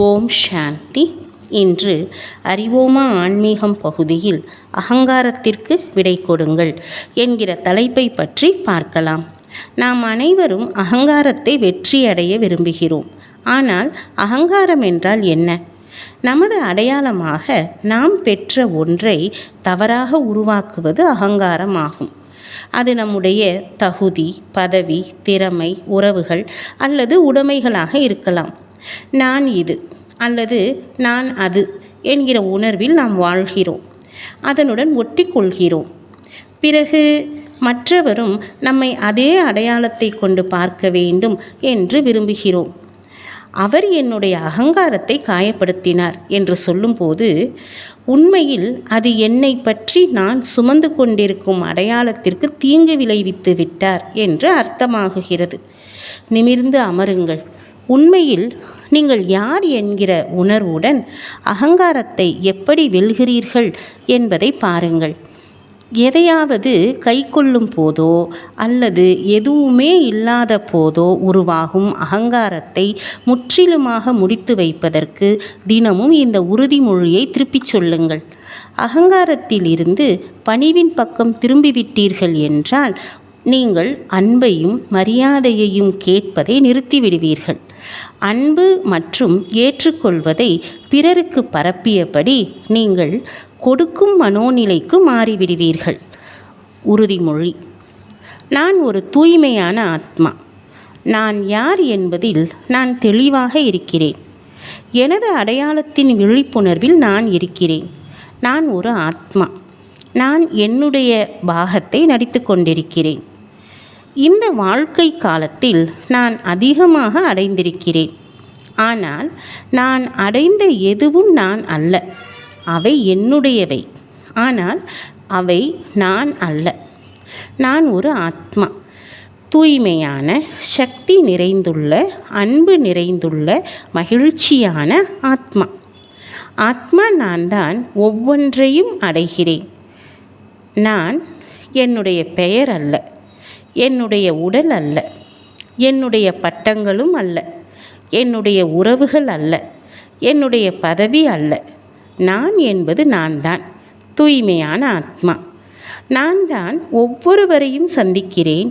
ஓம் சாந்தி. இன்று அறிவோமா ஆன்மீகம் பகுதியில் அகங்காரத்திற்கு விடை கொடுங்கள் என்கிற தலைப்பை பற்றி பார்க்கலாம். நாம் அனைவரும் அகங்காரத்தை வெற்றியடைய விரும்புகிறோம். ஆனால் அகங்காரம் என்றால் என்ன? நமது அடையாளமாக நாம் பெற்ற ஒன்றை தவறாக உருவாக்குவது அகங்காரமாகும். அது நம்முடைய தகுதி, பதவி, திறமை, உறவுகள் அல்லது உடைமைகளாக இருக்கலாம். நான் இது அல்லது நான் அது என்கிற உணர்வில் நாம் வாழ்கிறோம். அதனுடன் ஒட்டிக்கொள்கிறோம். பிறகு மற்றவரும் நம்மை அதே அடையாளத்தை கொண்டு பார்க்க வேண்டும் என்று விரும்புகிறோம். அவர் என்னுடைய அகங்காரத்தை காயப்படுத்தினார் என்று சொல்லும்போது உண்மையில் அது என்னை பற்றி நான் சுமந்து கொண்டிருக்கும் அடையாளத்திற்கு தீங்கு விளைவித்து விட்டார் என்று அர்த்தமாகுகிறது. நிமிர்ந்து அமருங்கள். உண்மையில் நீங்கள் யார் என்கிற உணர்வுடன் அகங்காரத்தை எப்படி வெல்கிறீர்கள் என்பதை பாருங்கள். எதையாவது கை கொள்ளும் போதோ அல்லது எதுவுமே இல்லாத போதோ உருவாகும் அகங்காரத்தை முற்றிலுமாக முடித்து வைப்பதற்கு தினமும் இந்த உறுதிமொழியை திருப்பிச் சொல்லுங்கள். அகங்காரத்தில் இருந்து பணிவின் பக்கம் திரும்பிவிட்டீர்கள் என்றால் நீங்கள் அன்பையும் மரியாதையையும் கேட்பதை நிறுத்திவிடுவீர்கள். அன்பு மற்றும் ஏற்றுக்கொள்வதை பிறருக்கு பரப்பியபடி நீங்கள் கொடுக்கும் மனோநிலைக்கு மாறிவிடுவீர்கள். உறுதிமொழி: நான் ஒரு தூய்மையான ஆத்மா. நான் யார் என்பதில் நான் தெளிவாக இருக்கிறேன். எனது அடையாளத்தின் விழிப்புணர்வில் நான் இருக்கிறேன். நான் ஒரு ஆத்மா. நான் என்னுடைய பாகத்தை நடித்து கொண்டிருக்கிறேன். இந்த வாழ்க்கை காலத்தில் நான் அதிகமாக அடைந்திருக்கிறேன். ஆனால் நான் அடைந்த எதுவும் நான் அல்ல. அவை என்னுடையவை. ஆனால் அவை நான் அல்ல. நான் ஒரு ஆத்மா. தூய்மையான, சக்தி நிறைந்துள்ள, அன்பு நிறைந்துள்ள, மகிழ்ச்சியான ஆத்மா. ஆத்மா நான் தான் ஒவ்வொன்றையும் அடைகிறேன். நான் என்னுடைய பெயர் அல்ல, என்னுடைய உடல் அல்ல, என்னுடைய பட்டங்களும் அல்ல, என்னுடைய உறவுகள் அல்ல, என்னுடைய பதவி அல்ல. நான் என்பது நான் தான், தூய்மையான ஆத்மா. நான் தான் ஒவ்வொருவரையும் சந்திக்கிறேன்,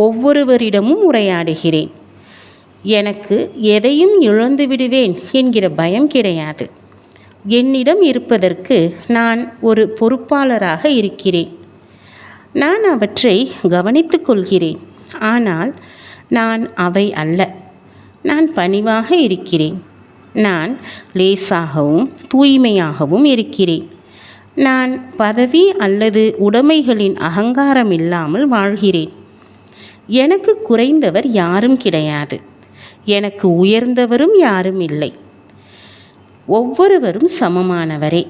ஒவ்வொருவரிடமும் உரையாடுகிறேன். எனக்கு எதையும் இழந்து விடுவேன் என்கிற பயம் கிடையாது. என்னிடம் இருப்பதற்கு நான் ஒரு பொறுப்பாளராக இருக்கிறேன். நான் அவற்றை கவனித்துக் கொள்கிறேன். ஆனால் நான் அவை அல்ல. நான் பணிவாக இருக்கிறேன். நான் லேசாகவும் தூய்மையாகவும் இருக்கிறேன். நான் பதவி அல்லது உடைமைகளின் அகங்காரம் இல்லாமல் வாழ்கிறேன். எனக்கு குறைந்தவர் யாரும் கிடையாது. எனக்கு உயர்ந்தவரும் யாரும் இல்லை. ஒவ்வொருவரும் சமமானவரே.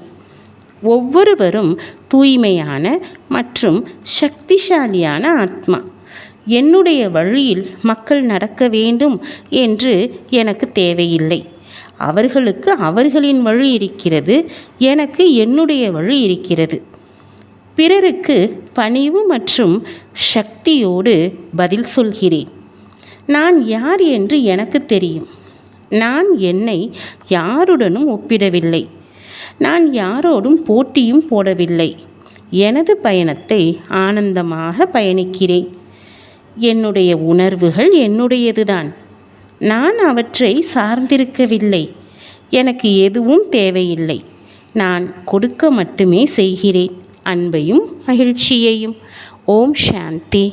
ஒவ்வொருவரும் தூய்மையான மற்றும் சக்திசாலியான ஆத்மா. என்னுடைய வழியில் மக்கள் நடக்க வேண்டும் என்று எனக்கு தேவையில்லை. அவர்களுக்கு அவர்களின் வழி இருக்கிறது, எனக்கு என்னுடைய வழி இருக்கிறது. பிறருக்கு பணிவு மற்றும் சக்தியோடு பதில் சொல்கிறேன். நான் யார் என்று எனக்கு தெரியும். நான் என்னை யாருடனும் ஒப்பிடவில்லை. நான் யாரோடும் போட்டியும் போடவில்லை. எனது பயணத்தை ஆனந்தமாக பயணிக்கிறேன். என்னுடைய உணர்வுகள் என்னுடையதுதான். நான் அவற்றை சார்ந்திருக்கவில்லை. எனக்கு எதுவும் தேவையில்லை. நான் கொடுக்க மட்டுமே செய்கிறேன், அன்பையும் மகிழ்ச்சியையும். ஓம் சாந்தி.